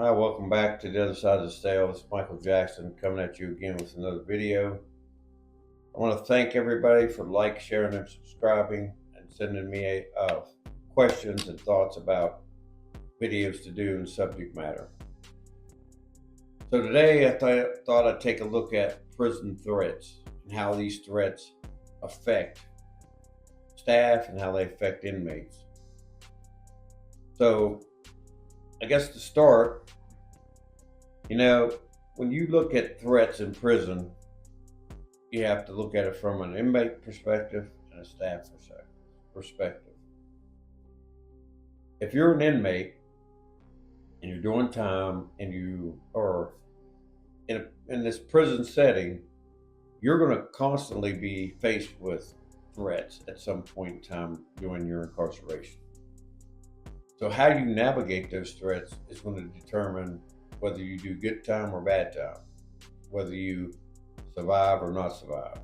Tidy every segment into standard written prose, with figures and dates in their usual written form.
Hi, welcome back to the other side of the stale. It's Michael Jackson coming at you again with another video. I want to thank everybody for sharing, and subscribing, and sending me questions and thoughts about videos to do and subject matter. So today I thought I'd take a look at prison threats and how these threats affect staff and how they affect inmates. So I guess to start, when you look at threats in prison, you have to look at it from an inmate perspective and a staff perspective. If you're an inmate and you're doing time and you are in this prison setting, you're going to constantly be faced with threats at some point in time during your incarceration. So how you navigate those threats is going to determine whether you do good time or bad time, whether you survive or not survive.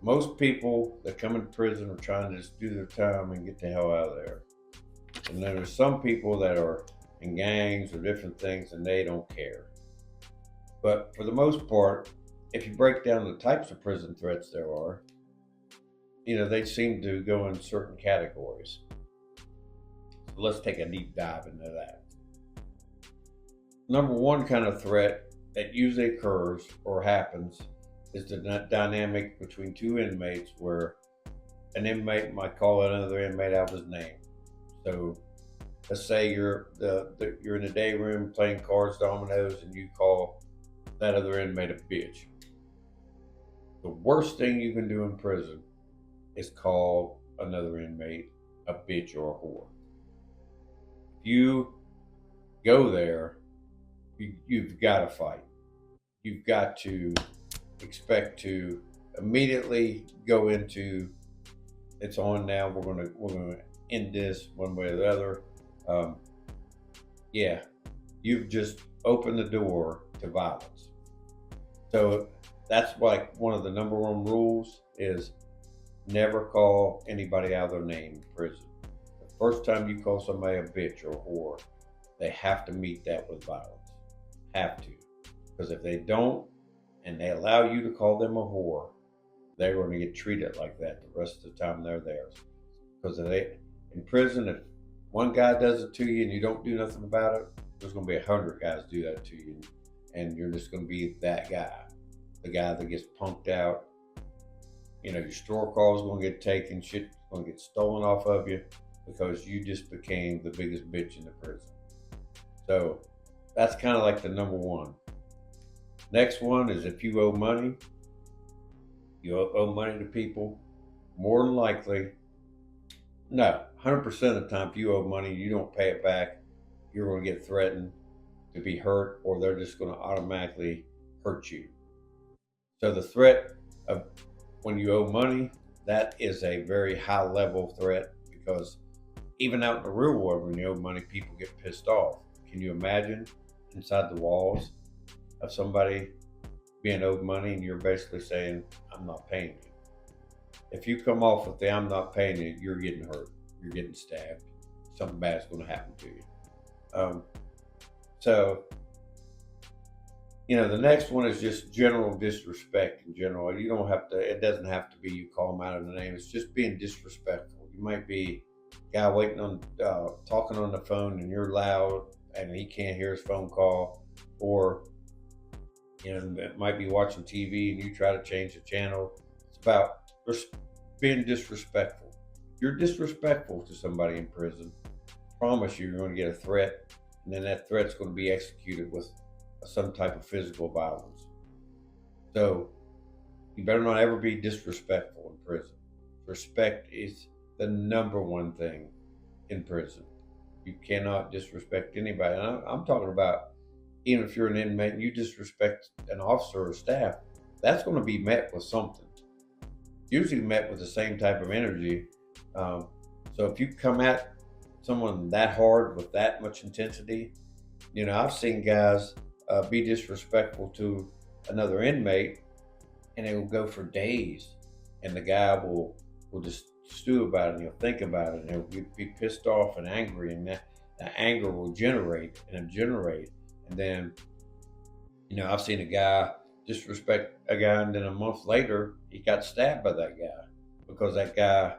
Most people that come in prison are trying to just do their time and get the hell out of there. And then there's some people that are in gangs or different things and they don't care. But for the most part, if you break down the types of prison threats there are, they seem to go in certain categories. So let's take a deep dive into that. Number one kind of threat that usually occurs or happens is the dynamic between two inmates where an inmate might call another inmate out his name. So let's say you're in the day room playing cards, dominoes, and you call that other inmate a bitch. The worst thing you can do in prison is call another inmate a bitch or a whore. If you go there, you've got to fight. You've got to expect to immediately go into it's on now. We're gonna end this one way or the other. You've just opened the door to violence. So that's like one of the number one rules is never call anybody out of their name in prison. The first time you call somebody a bitch or a whore, they have to meet that with violence. Have to. Because if they don't, and they allow you to call them a whore, they're going to get treated like that the rest of the time they're there. Because in prison, if one guy does it to you and you don't do nothing about it, there's going to be 100 guys do that to you, and you're just going to be that guy, the guy that gets punked out. Your store call is going to get taken, shit's going to get stolen off of you because you just became the biggest bitch in the prison. So that's kind of like the number one. Next one is if you owe money, to people, more than likely, 100% of the time, if you owe money, you don't pay it back, you're going to get threatened to be hurt, or they're just going to automatically hurt you. So the threat of when you owe money, that is a very high level threat, because even out in the real world, when you owe money, people get pissed off. Can you imagine inside the walls of somebody being owed money and you're basically saying, I'm not paying you? If you come off with the I'm not paying you, you're getting hurt, you're getting stabbed, something bad's going to happen to you. The next one is just general disrespect in general. You don't have to, it doesn't have to be you call them out of the name. It's just being disrespectful. You might be a guy waiting on, talking on the phone and you're loud and he can't hear his phone call, or it might be watching TV and you try to change the channel. It's about being disrespectful. If you're disrespectful to somebody in prison, I promise you're going to get a threat, and then that threat's going to be executed with some type of physical violence. So you better not ever be disrespectful in prison. Respect is the number one thing in prison. You cannot disrespect anybody. And I'm talking about even if you're an inmate and you disrespect an officer or staff, that's going to be met with something. Usually met with the same type of energy. So if you come at someone that hard with that much intensity, I've seen guys be disrespectful to another inmate, and it will go for days, and the guy will just stew about it, and he'll think about it, and he'll be pissed off and angry, and the anger will generate and generate. And then, I've seen a guy disrespect a guy, and then a month later, he got stabbed by that guy because that guy,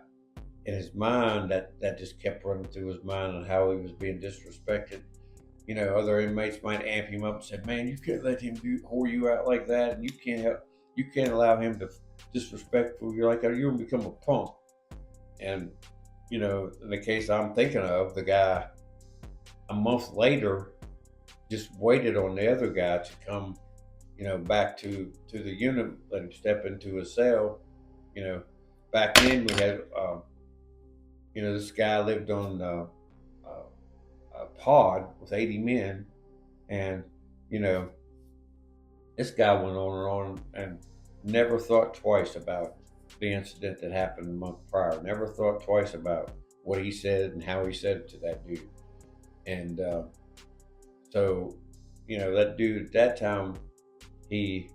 in his mind, that just kept running through his mind on how he was being disrespected. Other inmates might amp him up and say, "Man, you can't let him whore you out like that, and you can't allow him to disrespectful. You're like you're gonna become a punk." And in the case I'm thinking of, the guy a month later just waited on the other guy to come, back to the unit, let him step into a cell. Back then we had, this guy lived on a pod with 80 men, and this guy went on and on and never thought twice about the incident that happened a month prior. Never thought twice about what he said and how he said it to that dude. And so, that dude at that time, he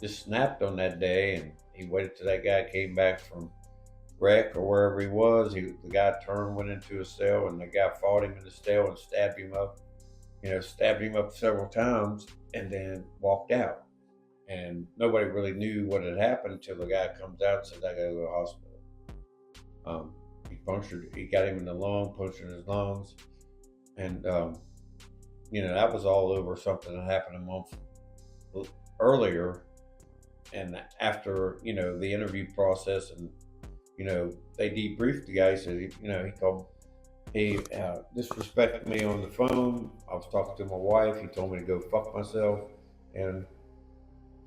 just snapped on that day, and he waited till that guy came back from rec or wherever he was. The guy turned, went into a cell, and the guy fought him in the cell and stabbed him up. Stabbed him up several times, and then walked out. And nobody really knew what had happened until the guy comes out and says, "I gotta go to the hospital." He got him in the lung, punctured his lungs, and that was all over something that happened a month earlier. And after the interview process, and they debriefed the guy. He said, he called. He disrespected me on the phone. I was talking to my wife. He told me to go fuck myself. And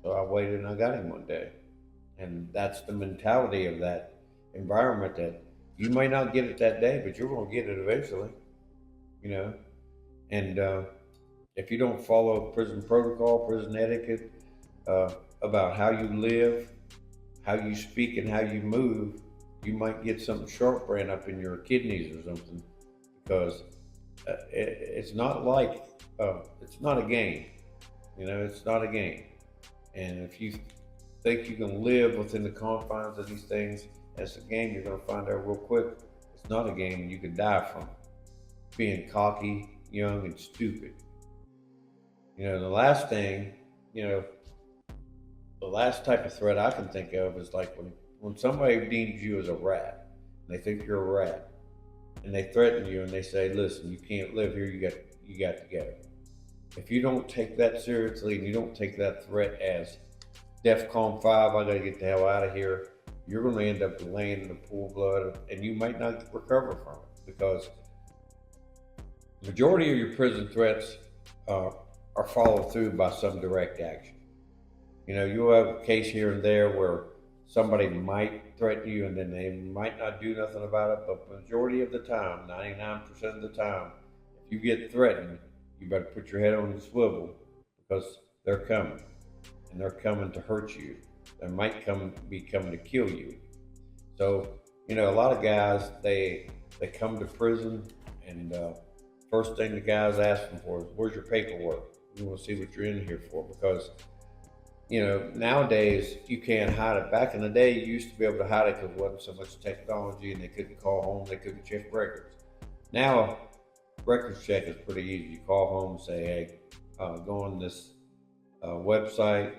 so I waited and I got him one day. And that's the mentality of that environment, that you may not get it that day, but you're going to get it eventually. And if you don't follow prison protocol, prison etiquette, about how you live, how you speak, and how you move, you might get something sharp ran up in your kidneys or something. Because it's not like, it's not a game. It's not a game. And if you think you can live within the confines of these things as a game, you're going to find out real quick it's not a game, and you can die from it. Being cocky, young, and stupid. The last thing, the last type of threat I can think of is like when somebody deems you as a rat, and they think you're a rat, and they threaten you and they say, "Listen, you can't live here. You got to go." If you don't take that seriously, and you don't take that threat as DEFCON 5, I got to get the hell out of here, you're going to end up laying in a pool of blood, and you might not recover from it, because the majority of your prison threats are followed through by some direct action. You'll have a case here and there where somebody might threaten you and then they might not do nothing about it, but the majority of the time, 99% of the time, if you get threatened, you better put your head on the swivel, because they're coming, and they're coming to hurt you. They might be coming to kill you. So, a lot of guys, they come to prison, and first thing the guys ask them for is, "Where's your paperwork? We want to see what you're in here for." Because nowadays you can't hide it. Back in the day, you used to be able to hide it because there wasn't so much technology, and they couldn't call home, they couldn't check records. Now, records check is pretty easy. You call home and say, "Hey, go on this website,"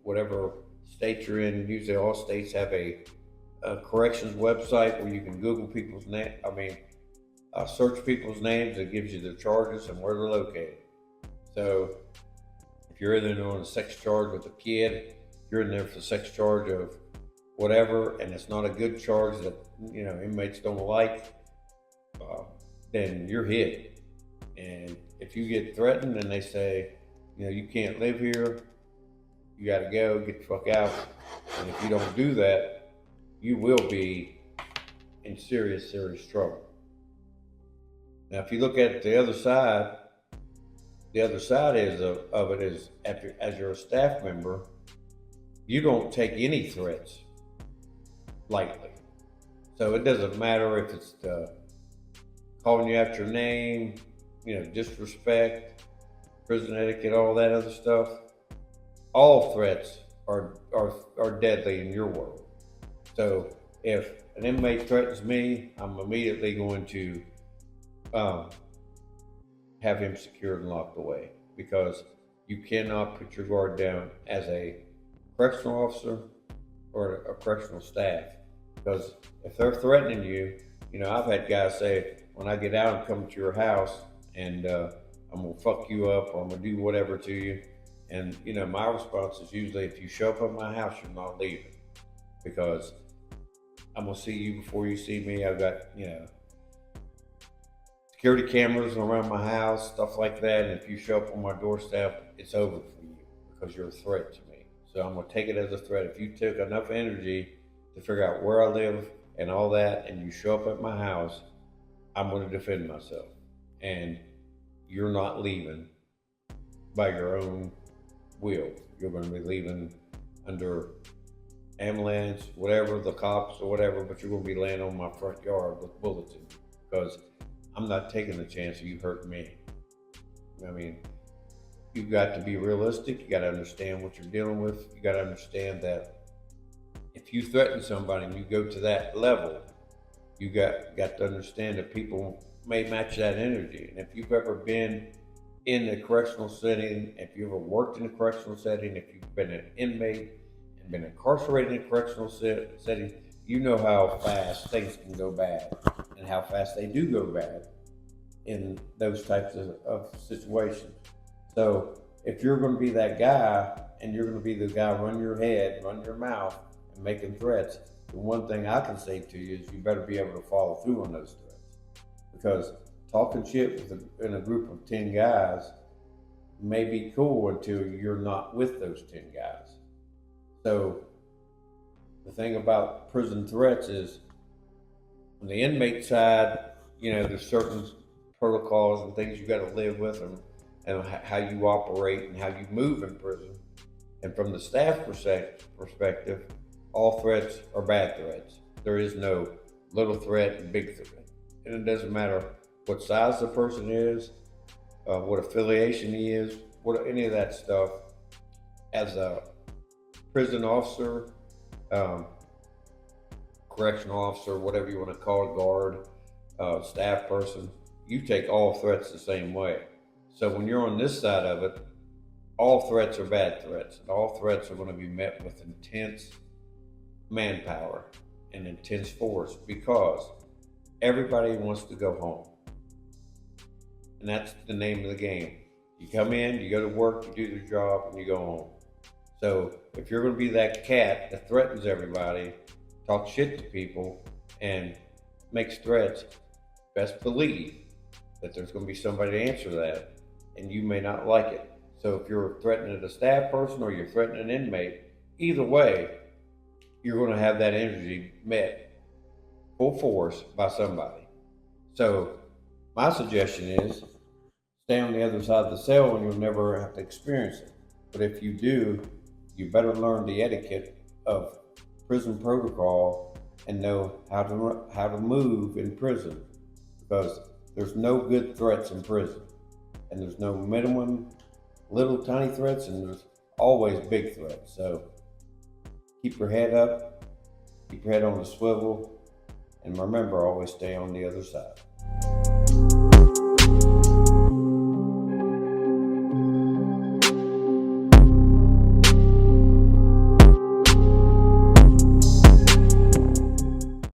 whatever state you're in. Usually all states have a corrections website where you can Google people's name. Search people's names. It gives you the charges and where they're located. So if you're in there on a sex charge with a kid, if you're in there for a sex charge of whatever, and it's not a good charge that inmates don't like, then you're hit. And if you get threatened and they say, you can't live here, you got to go, get the fuck out. And if you don't do that, you will be in serious, serious trouble. Now, if you look at the other side is of it is, as you're a staff member, you don't take any threats lightly. So it doesn't matter if it's calling you out your name, disrespect, prison etiquette, all that other stuff. All threats are deadly in your world. So if an inmate threatens me, I'm immediately going to um, have him secured and locked away, because you cannot put your guard down as a correctional officer or a correctional staff. Because if they're threatening you, I've had guys say, when I get out and come to your house and I'm gonna fuck you up or I'm gonna do whatever to you. And my response is usually, if you show up at my house, you're not leaving, because I'm gonna see you before you see me. I've got security cameras around my house, stuff like that. And if you show up on my doorstep, it's over for you, because you're a threat to me. So I'm gonna take it as a threat. If you took enough energy to figure out where I live and all that, and you show up at my house, I'm gonna defend myself, and you're not leaving by your own will. You're gonna be leaving under ambulance, whatever, the cops or whatever, but you're gonna be laying on my front yard with bullets in you, because I'm not taking the chance of you hurting me. I mean, you've got to be realistic. You got to understand what you're dealing with. You got to understand that if you threaten somebody and you go to that level, you got to understand that people may match that energy. And if you've ever been in a correctional setting, if you ever worked in a correctional setting, if you've been an inmate and been incarcerated in a correctional setting, you know how fast things can go bad and how fast they do go bad in those types of situations. So if you're going to be that guy, and you're going to be the guy run your head, run your mouth, and making threats, the one thing I can say to you is you better be able to follow through on those threats. Because talking shit in a group of 10 guys may be cool until you're not with those 10 guys. So the thing about prison threats is, on the inmate side, there's certain protocols and things you got to live with, and how you operate and how you move in prison. And from the staff perspective, all threats are bad threats. There is no little threat and big threat. And it doesn't matter what size the person is, what affiliation he is, what any of that stuff. As a prison officer, correctional officer, whatever you want to call it, guard, staff person, you take all threats the same way. So when you're on this side of it, all threats are bad threats, and all threats are going to be met with intense manpower and intense force, because everybody wants to go home. And that's the name of the game. You come in, you go to work, you do your job, and you go home. So if you're going to be that cat that threatens everybody, talks shit to people, and makes threats, best believe that there's going to be somebody to answer that, and you may not like it. So if you're threatening a staff person or you're threatening an inmate, either way, you're going to have that energy met full force by somebody. So my suggestion is, stay on the other side of the cell and you'll never have to experience it. But if you do, you better learn the etiquette of prison protocol and know how to move in prison, because there's no good threats in prison, and there's no minimum little tiny threats, and there's always big threats. So keep your head up, keep your head on the swivel, and remember, always stay on the other side.